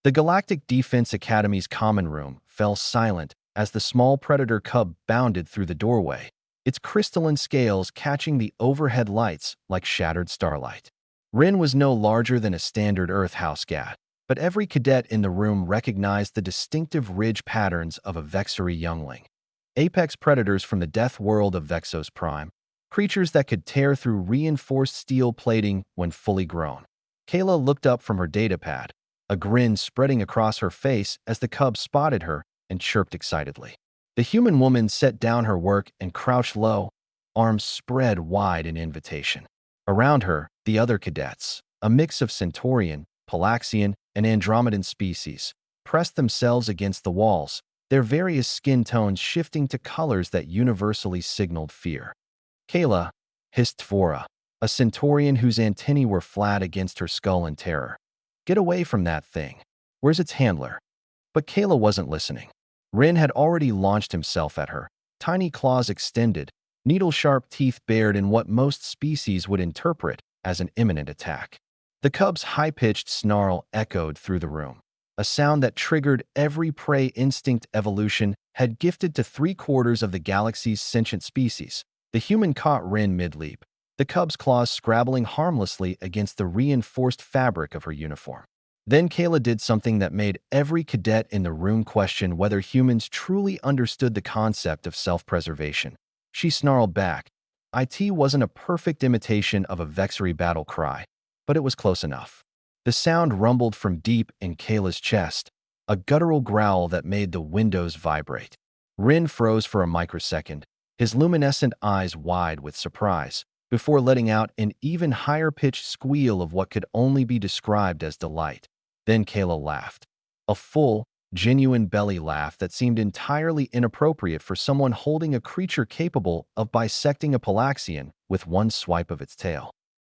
The Galactic Defense Academy's common room fell silent as the small predator cub bounded through the doorway, its crystalline scales catching the overhead lights like shattered starlight. Rin was no larger than a standard Earth house cat, but every cadet in the room recognized the distinctive ridge patterns of a Vexori youngling. Apex predators from the death world of Vexos Prime, creatures that could tear through reinforced steel plating when fully grown. Kayla looked up from her datapad, a grin spreading across her face as the cub spotted her and chirped excitedly. The human woman set down her work and crouched low, arms spread wide in invitation. Around her, the other cadets, a mix of Centaurian, Palaxian, and Andromedan species, pressed themselves against the walls, their various skin tones shifting to colors that universally signaled fear. Kayla hissed Tvora, a Centaurian whose antennae were flat against her skull in terror. "Get away from that thing. Where's its handler?" But Kayla wasn't listening. Rin had already launched himself at her, tiny claws extended, needle-sharp teeth bared in what most species would interpret as an imminent attack. The cub's high-pitched snarl echoed through the room, a sound that triggered every prey instinct evolution had gifted to 3/4 of the galaxy's sentient species. The human caught Rin mid-leap, the cub's claws scrabbling harmlessly against the reinforced fabric of her uniform. Then Kayla did something that made every cadet in the room question whether humans truly understood the concept of self-preservation. She snarled back. It wasn't a perfect imitation of a Vexori battle cry, but it was close enough. The sound rumbled from deep in Kayla's chest, a guttural growl that made the windows vibrate. Rin froze for a microsecond, his luminescent eyes wide with surprise, before letting out an even higher-pitched squeal of what could only be described as delight. Then Kayla laughed. A full, genuine belly laugh that seemed entirely inappropriate for someone holding a creature capable of bisecting a Palaxian with one swipe of its tail.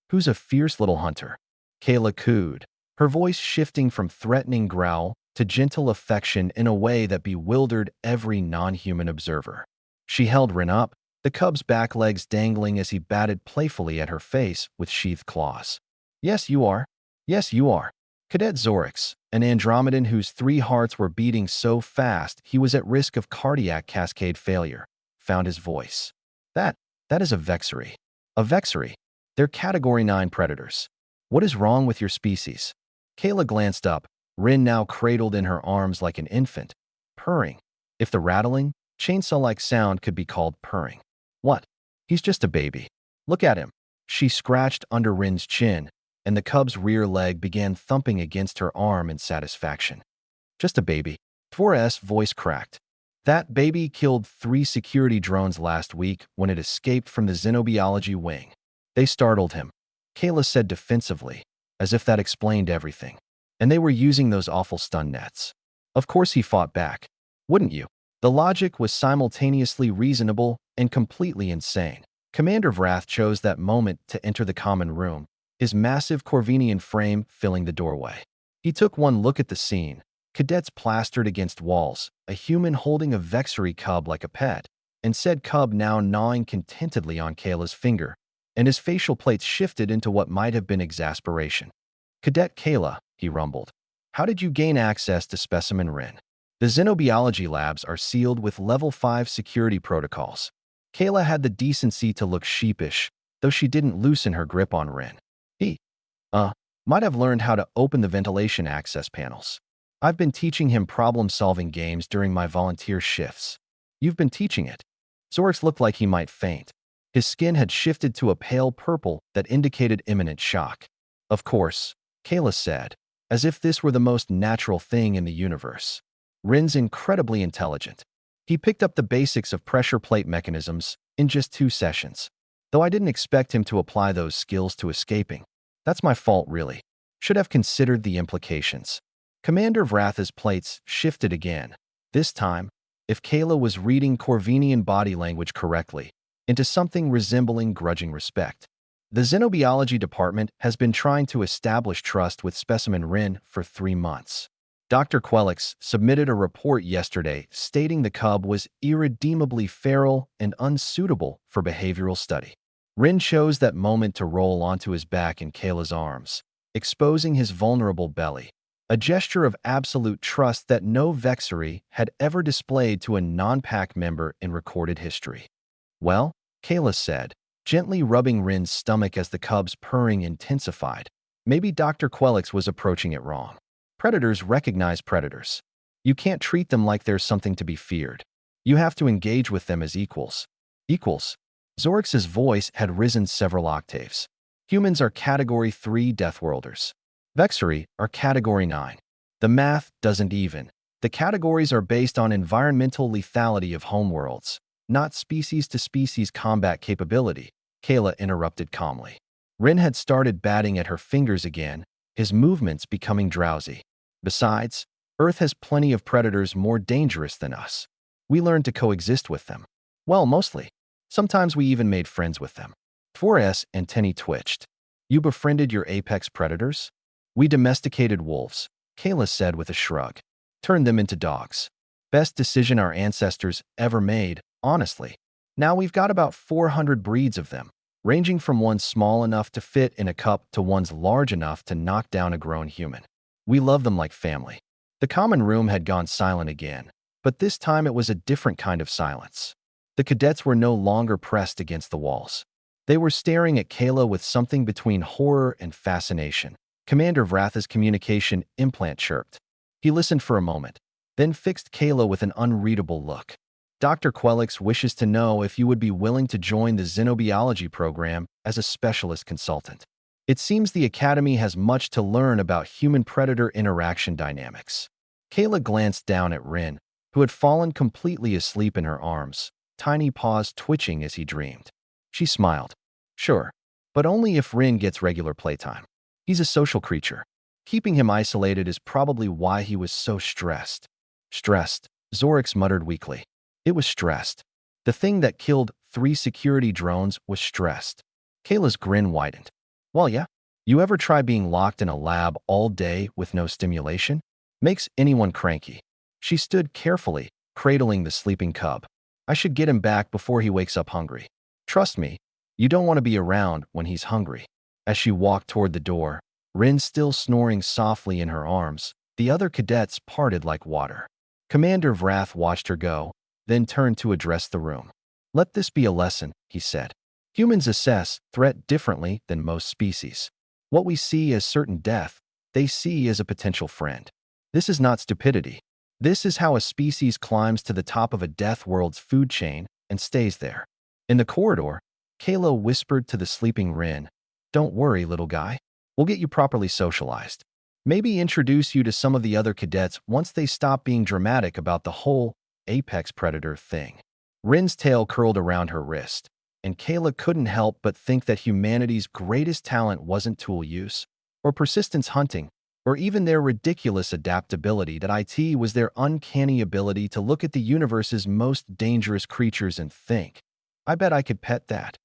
"Who's a fierce little hunter?" Kayla cooed, her voice shifting from threatening growl to gentle affection in a way that bewildered every non-human observer. She held Rin up, the cub's back legs dangling as he batted playfully at her face with sheathed claws. "Yes, you are. Yes, you are." Cadet Zorix, an Andromedan whose 3 hearts were beating so fast he was at risk of cardiac cascade failure, found his voice. That is a Vexori. A Vexori. They're Category 9 predators. What is wrong with your species?" Kayla glanced up, Rin now cradled in her arms like an infant, purring. If the rattling, chainsaw-like sound could be called purring. "What? He's just a baby. Look at him." She scratched under Rin's chin, and the cub's rear leg began thumping against her arm in satisfaction. "Just a baby." Tvora's voice cracked. "That baby killed 3 security drones last week when it escaped from the xenobiology wing. They startled him," Kayla said defensively, as if that explained everything. "And they were using those awful stun nets. Of course he fought back. Wouldn't you?" The logic was simultaneously reasonable and completely insane. Commander Vrath chose that moment to enter the common room, his massive Corvinian frame filling the doorway. He took one look at the scene, cadets plastered against walls, a human holding a Vexori cub like a pet, and said cub now gnawing contentedly on Kayla's finger, and his facial plates shifted into what might have been exasperation. "Cadet Kayla," he rumbled, "how did you gain access to Specimen Rin? The xenobiology labs are sealed with Level 5 security protocols." Kayla had the decency to look sheepish, though she didn't loosen her grip on Rin. He, might have learned how to open the ventilation access panels. I've been teaching him problem-solving games during my volunteer shifts." "You've been teaching it?" Zorix looked like he might faint. His skin had shifted to a pale purple that indicated imminent shock. "Of course," Kayla said, as if this were the most natural thing in the universe. "Rin's incredibly intelligent. He picked up the basics of pressure plate mechanisms in just 2 sessions, though I didn't expect him to apply those skills to escaping. That's my fault, really. Should have considered the implications." Commander Vrath's plates shifted again, this time, if Kayla was reading Corvinian body language correctly, into something resembling grudging respect. "The Xenobiology Department has been trying to establish trust with Specimen Rin for 3 months. Dr. Quelix submitted a report yesterday stating the cub was irredeemably feral and unsuitable for behavioral study." Rin chose that moment to roll onto his back in Kayla's arms, exposing his vulnerable belly, a gesture of absolute trust that no Vexery had ever displayed to a non-pack member in recorded history. "Well," Kayla said, gently rubbing Rin's stomach as the cub's purring intensified, "maybe Dr. Quelix was approaching it wrong. Predators recognize predators. You can't treat them like they're something to be feared. You have to engage with them as equals." Equals? Zorix's voice had risen several octaves. "Humans are Category 3 Deathworlders. Vexery are Category 9. The math doesn't even. The categories are based on environmental lethality of homeworlds, not species-to-species combat capability," Kayla interrupted calmly. Rin had started batting at her fingers again, his movements becoming drowsy. "Besides, Earth has plenty of predators more dangerous than us. We learned to coexist with them. Well, mostly. Sometimes we even made friends with them." Tvor's antennae twitched. "You befriended your apex predators?" "We domesticated wolves," Kayla said with a shrug. "Turned them into dogs. Best decision our ancestors ever made, honestly. Now we've got about 400 breeds of them, ranging from ones small enough to fit in a cup to ones large enough to knock down a grown human. We love them like family." The common room had gone silent again, but this time it was a different kind of silence. The cadets were no longer pressed against the walls. They were staring at Kayla with something between horror and fascination. Commander Vratha's communication implant chirped. He listened for a moment, then fixed Kayla with an unreadable look. "Dr. Quelix wishes to know if you would be willing to join the xenobiology program as a specialist consultant. It seems the Academy has much to learn about human-predator interaction dynamics." Kayla glanced down at Rin, who had fallen completely asleep in her arms, tiny paws twitching as he dreamed. She smiled. "Sure, but only if Rin gets regular playtime. He's a social creature. Keeping him isolated is probably why he was so stressed." "Stressed," Zorix muttered weakly. "It was stressed. The thing that killed 3 security drones was stressed." Kayla's grin widened. "Well, yeah. You ever try being locked in a lab all day with no stimulation? Makes anyone cranky." She stood carefully, cradling the sleeping cub. "I should get him back before he wakes up hungry. Trust me, you don't want to be around when he's hungry." As she walked toward the door, Rin still snoring softly in her arms, the other cadets parted like water. Commander Vrath watched her go, then turned to address the room. "Let this be a lesson," he said. "Humans assess threat differently than most species. What we see as certain death, they see as a potential friend. This is not stupidity. This is how a species climbs to the top of a death world's food chain and stays there." In the corridor, Kayla whispered to the sleeping Rin, "Don't worry, little guy. We'll get you properly socialized. Maybe introduce you to some of the other cadets once they stop being dramatic about the whole apex predator thing." Rin's tail curled around her wrist, and Kayla couldn't help but think that humanity's greatest talent wasn't tool use, or persistence hunting, or even their ridiculous adaptability, that IT was their uncanny ability to look at the universe's most dangerous creatures and think, "I bet I could pet that."